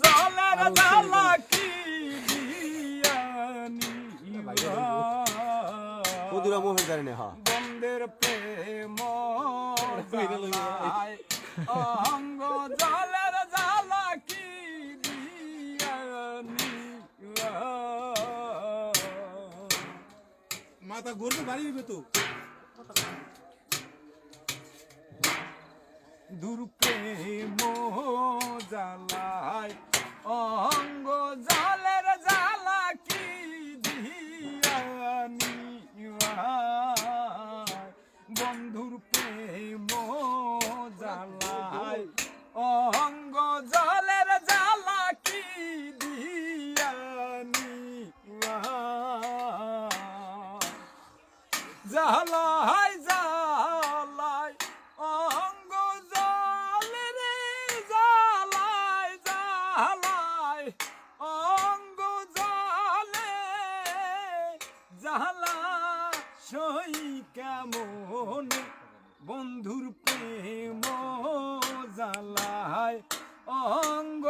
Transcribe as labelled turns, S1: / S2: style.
S1: জলের জ্বালা কি দিয়ানি
S2: কদুরা মোহে জানে হ্যাঁ
S1: বন্ধের প্রেম জ্বালায় অঙ্গ জলের জ্বালা কি দিয়ানি
S3: মাথা ঘুরবে বাড়ি হইবে তো
S1: দূর প্রেম জ্বালায় অঙ্গ জলের জ্বালা কি দিয়ানি বন্ধুর প্রেম জ্বালায় অঙ্গ জলের জ্বালা কি দিয়ানি জ্বালায় জ্বালায় অঙ্গ জলের জ্বালায় জ্বালায় অঙ্গ জলে জ্বালা সই কেমন বন্ধুর প্রেম জ্বালায় অঙ্গ